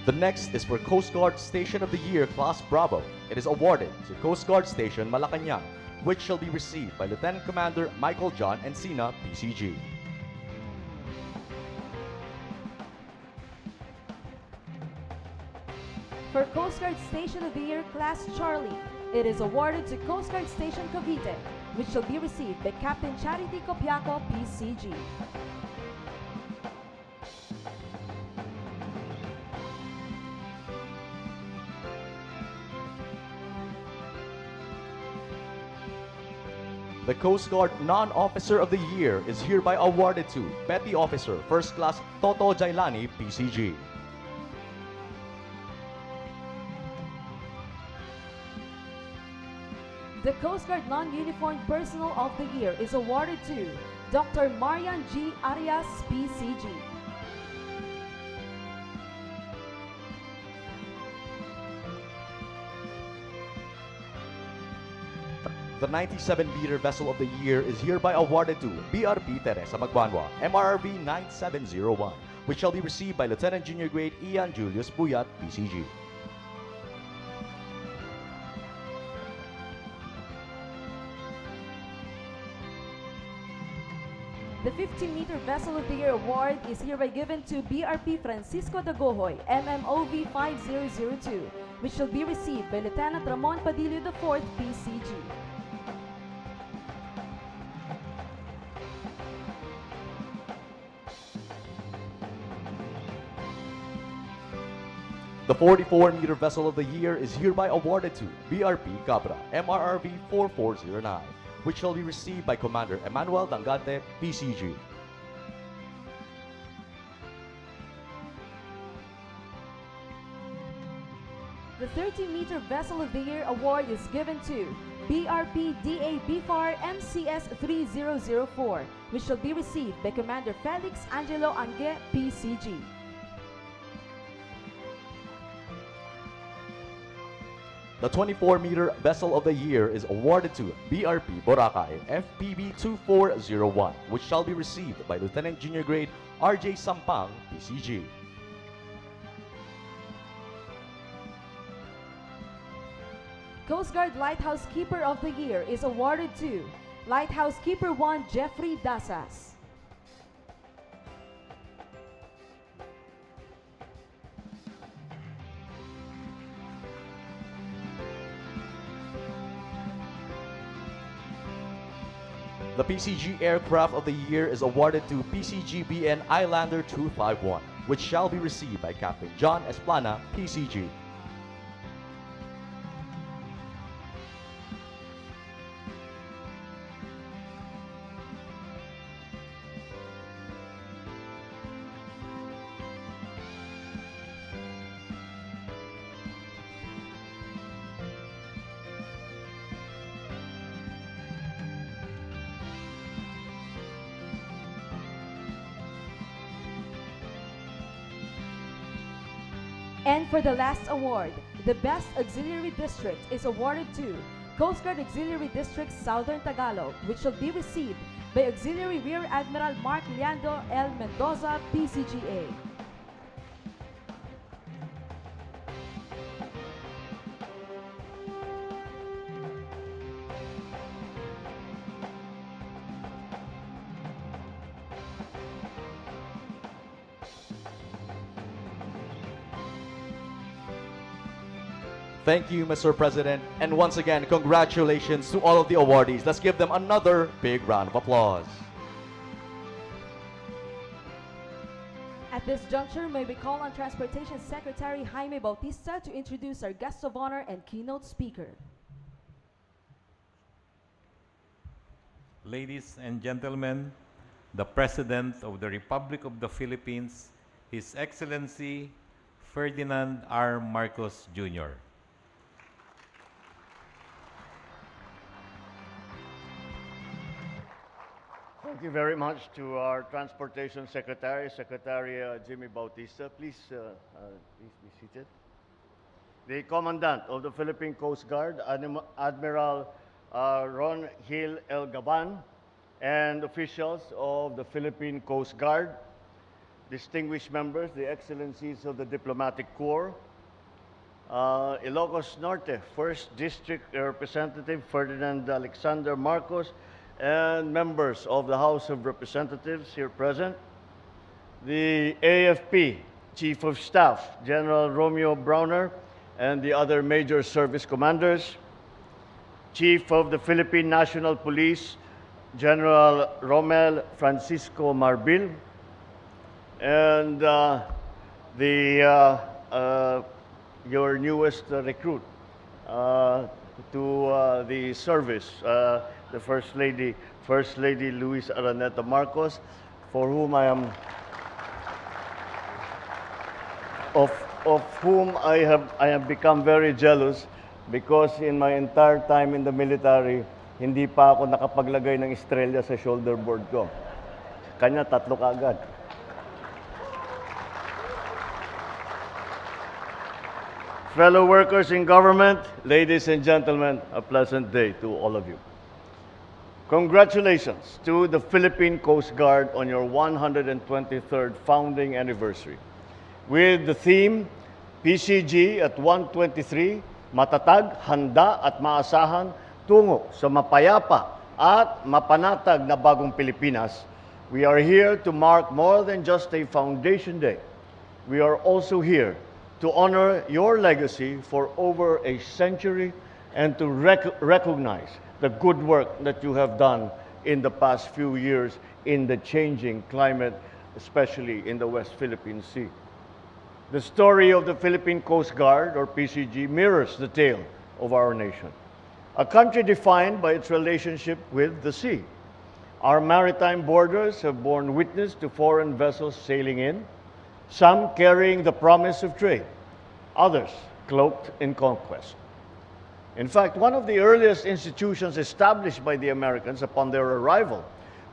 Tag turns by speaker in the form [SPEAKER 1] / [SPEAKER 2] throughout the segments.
[SPEAKER 1] The next is for Coast Guard Station of the Year Class Bravo. It is awarded to Coast Guard Station Malacanang, which shall be received by Lieutenant Commander Michael John Encina, PCG.
[SPEAKER 2] For Coast Guard Station of the Year Class Charlie, it is awarded to Coast Guard Station Cavite, which shall be received by Captain Charity Copiaco, PCG.
[SPEAKER 1] The Coast Guard Non-Officer of the Year is hereby awarded to Petty Officer First Class Toto Jailani, PCG.
[SPEAKER 2] The Coast Guard Non-Uniformed Personnel of the Year is awarded to Dr. Marian G. Arias, PCG.
[SPEAKER 1] The 97-meter Vessel of the Year is hereby awarded to BRP Teresa Magbanwa, MRRV 9701, which shall be received by Lieutenant Junior Grade Ian Julius Buyat, PCG.
[SPEAKER 2] The 15-meter Vessel of the Year award is hereby given to BRP Francisco Dagohoy, MMOV 5002, which shall be received by Lieutenant Ramon Padillo IV, PCG.
[SPEAKER 1] The 44-meter Vessel of the Year is hereby awarded to BRP Cabra, MRRV 4409, which shall be received by Commander Emmanuel Dangante, PCG.
[SPEAKER 2] The 30-meter Vessel of the Year award is given to BRP DA BFAR MCS 3004, which shall be received by Commander Felix Angelo Ange, PCG.
[SPEAKER 1] The 24-meter Vessel of the Year is awarded to BRP Boracay FPB 2401, which shall be received by Lieutenant Junior Grade RJ Sampang, PCG.
[SPEAKER 2] Coast Guard Lighthouse Keeper of the Year is awarded to Lighthouse Keeper 1 Jeffrey Dasas.
[SPEAKER 1] The PCG Aircraft of the Year is awarded to PCGBN Islander 251, which shall be received by Captain John Esplana, PCG.
[SPEAKER 2] And for the last award, the Best Auxiliary District is awarded to Coast Guard Auxiliary District Southern Tagalog, which shall be received by Auxiliary Rear Admiral Mark Leandro L. Mendoza, PCGA.
[SPEAKER 1] Thank you, Mr. President, and once again, congratulations to all of the awardees. Let's give them another big round of applause.
[SPEAKER 2] At this juncture, may we call on Transportation Secretary Jaime Bautista to introduce our guest of honor and keynote speaker.
[SPEAKER 3] Ladies and gentlemen, the President of the Republic of the Philippines, His Excellency Ferdinand R. Marcos Jr.
[SPEAKER 4] Thank you very much to our Transportation Secretary, Secretary Jimmy Bautista. Please be seated. The Commandant of the Philippine Coast Guard, Admiral Ron Hill L. Gavan, and officials of the Philippine Coast Guard, distinguished members, the excellencies of the Diplomatic Corps, Ilocos Norte, 1st District Representative Ferdinand Alexander Marcos, and members of the House of Representatives here present, the AFP Chief of Staff, General Romeo Browner, and the other major service commanders, Chief of the Philippine National Police, General Romel Francisco Marbil, and your newest recruit to the service, the First Lady Louise Araneta Marcos, for whom I am of whom I have become very jealous, because in my entire time in the military, hindi pa ako nakapaglagay ng estrella sa shoulder board ko. Kanya 3 kaagad. Fellow workers in government, ladies and gentlemen, a pleasant day to all of you. Congratulations to the Philippine Coast Guard on your 123rd founding anniversary. With the theme, PCG at 123, Matatag, Handa at Maaasahan Tungo sa Mapayapa at Mapanatag na Bagong Pilipinas, we are here to mark more than just a foundation day. We are also here to honor your legacy for over a century and to recognize the good work that you have done in the past few years in the changing climate, especially in the West Philippine Sea. The story of the Philippine Coast Guard, or PCG, mirrors the tale of our nation. A country defined by its relationship with the sea. Our maritime borders have borne witness to foreign vessels sailing in, some carrying the promise of trade, others cloaked in conquest. In fact, one of the earliest institutions established by the Americans upon their arrival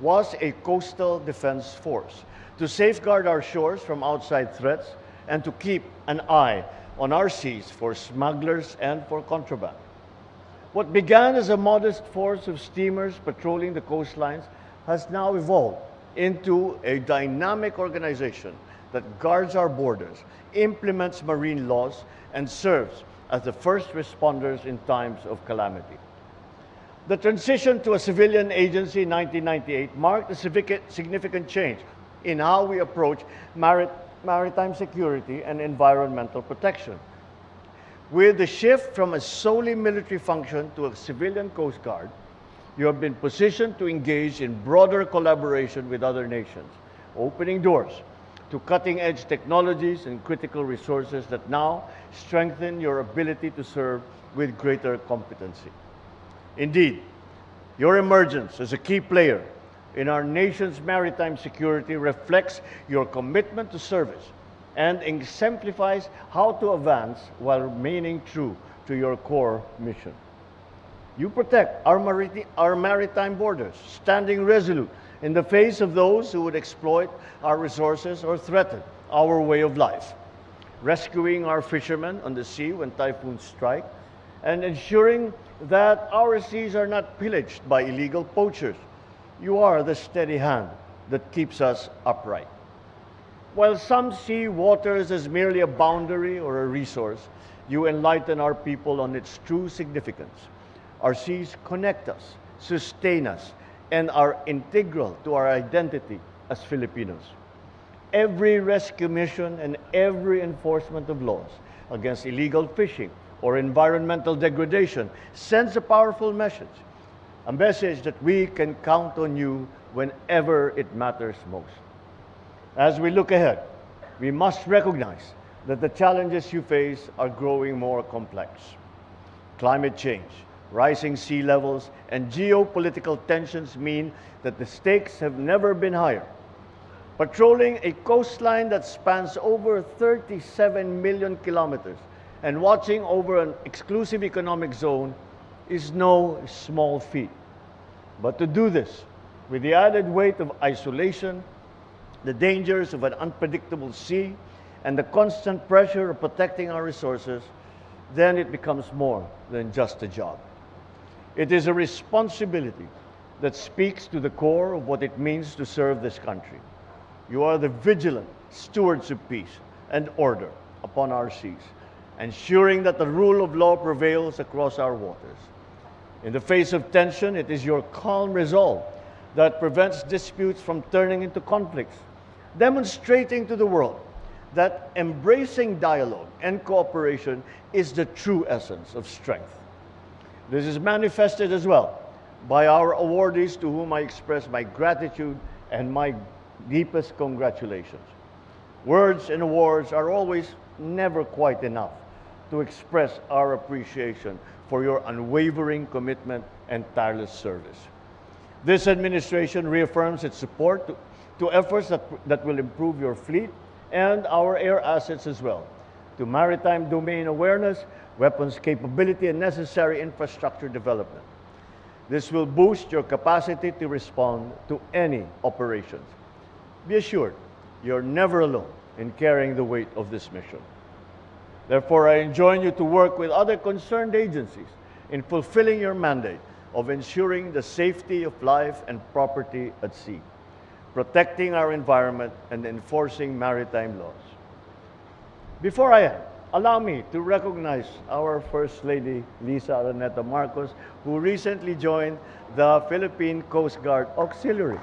[SPEAKER 4] was a coastal defense force to safeguard our shores from outside threats and to keep an eye on our seas for smugglers and for contraband. What began as a modest force of steamers patrolling the coastlines has now evolved into a dynamic organization that guards our borders, implements marine laws, and serves as the first responders in times of calamity. The transition to a civilian agency in 1998 marked a significant change in how we approach maritime security and environmental protection. With the shift from a solely military function to a civilian Coast Guard, you have been positioned to engage in broader collaboration with other nations, opening doors to cutting-edge technologies and critical resources that now strengthen your ability to serve with greater competency. Indeed, your emergence as a key player in our nation's maritime security reflects your commitment to service and exemplifies how to advance while remaining true to your core mission. You protect our maritime borders, standing resolute in the face of those who would exploit our resources or threaten our way of life, rescuing our fishermen on the sea when typhoons strike, and ensuring that our seas are not pillaged by illegal poachers. You are the steady hand that keeps us upright. While some see waters as merely a boundary or a resource, you enlighten our people on its true significance. Our seas connect us, sustain us, and are integral to our identity as Filipinos. Every rescue mission and every enforcement of laws against illegal fishing or environmental degradation sends a powerful message, a message that we can count on you whenever it matters most. As we look ahead, we must recognize that the challenges you face are growing more complex. Climate change, rising sea levels, and geopolitical tensions mean that the stakes have never been higher. Patrolling a coastline that spans over 37 million kilometers and watching over an exclusive economic zone is no small feat. But to do this, with the added weight of isolation, the dangers of an unpredictable sea, and the constant pressure of protecting our resources, then it becomes more than just a job. It is a responsibility that speaks to the core of what it means to serve this country. You are the vigilant stewards of peace and order upon our seas, ensuring that the rule of law prevails across our waters. In the face of tension, it is your calm resolve that prevents disputes from turning into conflicts, demonstrating to the world that embracing dialogue and cooperation is the true essence of strength. This is manifested as well by our awardees, to whom I express my gratitude and my deepest congratulations. Words and awards are always never quite enough to express our appreciation for your unwavering commitment and tireless service. This administration reaffirms its support to efforts that will improve your fleet and our air assets as well, to maritime domain awareness, weapons capability, and necessary infrastructure development. This will boost your capacity to respond to any operations. Be assured, you're never alone in carrying the weight of this mission. Therefore, I enjoin you to work with other concerned agencies in fulfilling your mandate of ensuring the safety of life and property at sea, protecting our environment, and enforcing maritime laws. Before I end, allow me to recognize our First Lady, Lisa Araneta Marcos, who recently joined the Philippine Coast Guard Auxiliary.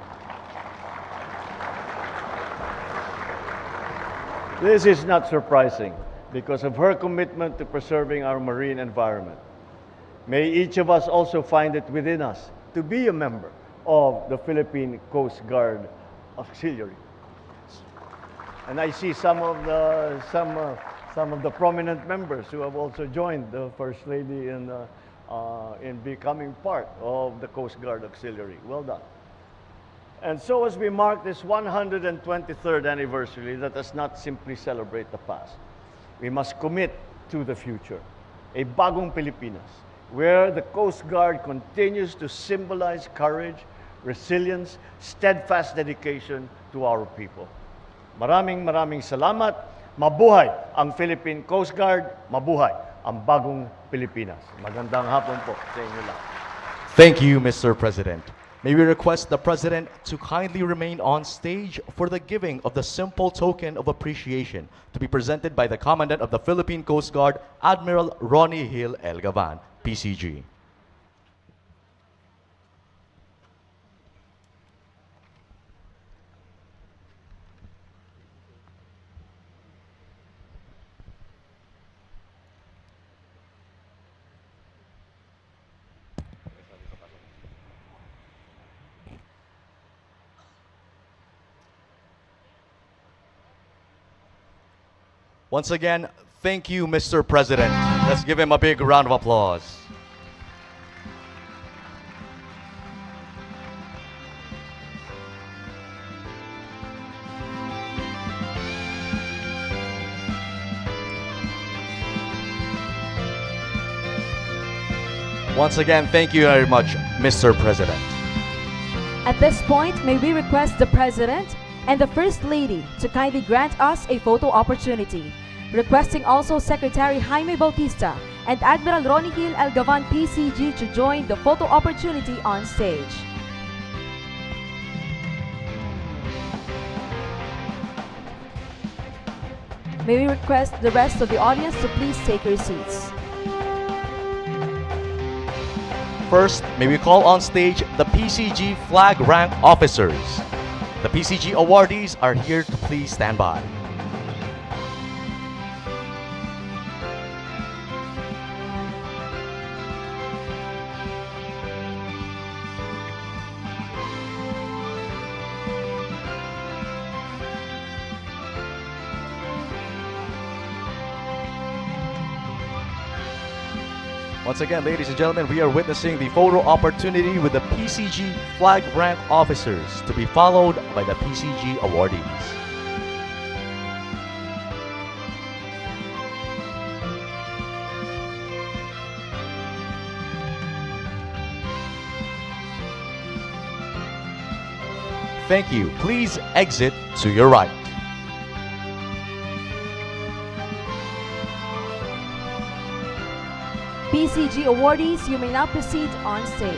[SPEAKER 4] This is not surprising because of her commitment to preserving our marine environment. May each of us also find it within us to be a member of the Philippine Coast Guard Auxiliary. And I see some of the prominent members who have also joined the First Lady in becoming part of the Coast Guard Auxiliary. Well done. And so as we mark this 123rd anniversary, let us not simply celebrate the past. We must commit to the future, a Bagong Pilipinas, where the Coast Guard continues to symbolize courage, resilience, steadfast dedication to our people. Maraming salamat. Mabuhay ang Philippine Coast Guard. Mabuhay ang Bagong Pilipinas. Magandang hapon po sa inyo lahat.
[SPEAKER 1] Thank you, Mr. President. May we request the President to kindly remain on stage for the giving of the simple token of appreciation to be presented by the Commandant of the Philippine Coast Guard, Admiral Ronnie Hill L. Gavan, PCG. Once again, thank you, Mr. President. Let's give him a big round of applause. Once again, thank you very much, Mr. President.
[SPEAKER 2] At this point, may we request the President and the First Lady to kindly grant us a photo opportunity. Requesting also Secretary Jaime Bautista and Admiral Ronnie Hill L. Gavan, PCG, to join the photo opportunity on stage. May we request the rest of the audience to please take your seats.
[SPEAKER 1] First, may we call on stage the PCG flag rank officers. The PCG awardees are here to please stand by. Once again, ladies and gentlemen, we are witnessing the photo opportunity with the PCG flag rank officers, to be followed by the PCG awardees. Thank you. Please exit to your right.
[SPEAKER 2] PCG awardees, you may now proceed on stage.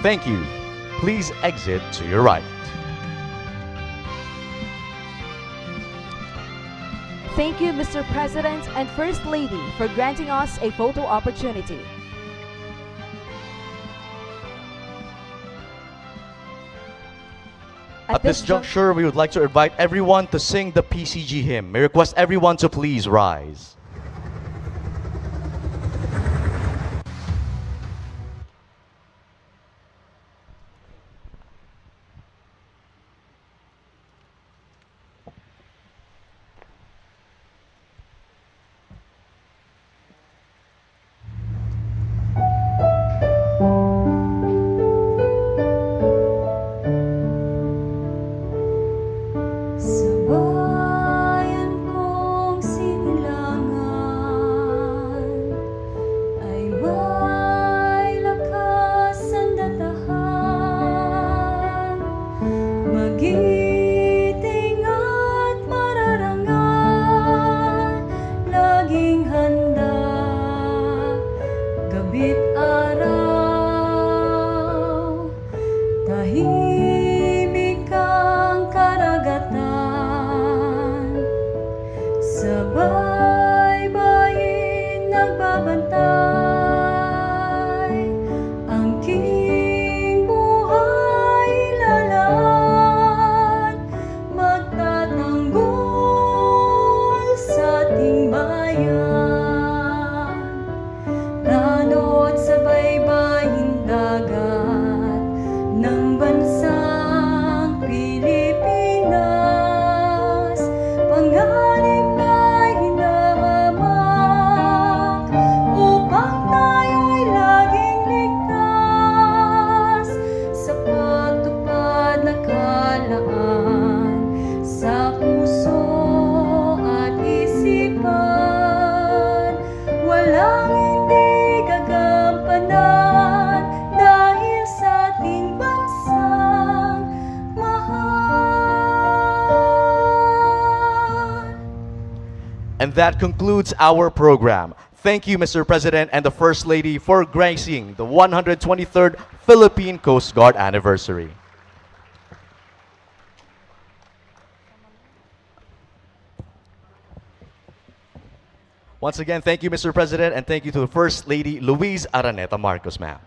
[SPEAKER 1] Thank you. Please exit to your right.
[SPEAKER 2] Thank you, Mr. President and First Lady, for granting us a photo opportunity.
[SPEAKER 1] At this juncture, we would like to invite everyone to sing the PCG hymn. May request everyone to please rise.
[SPEAKER 5] Bayan kong sinilangan ay may lakas ang datahan, magiting at mararangal, laging handa, gabi't araw, tahimik ang karagatan, sa baybayin nagbabantay, ang king buhay lalaan, magtatanggol sa ating bayan. Lalo't sa baybayin dagat ng bansang Pilipinas, panganib na hinahamak upang tayo'y laging ligtas sa pagtupad na kalaan sa puso at isipan. Walang hindi gagampanan dahil sa ating bansang mahal.
[SPEAKER 1] And that concludes our program. Thank you, Mr. President and the First Lady, for gracing the 123rd Philippine Coast Guard anniversary. Once again, thank you, Mr. President, and thank you to the First Lady, Louise Araneta Marcos, ma'am.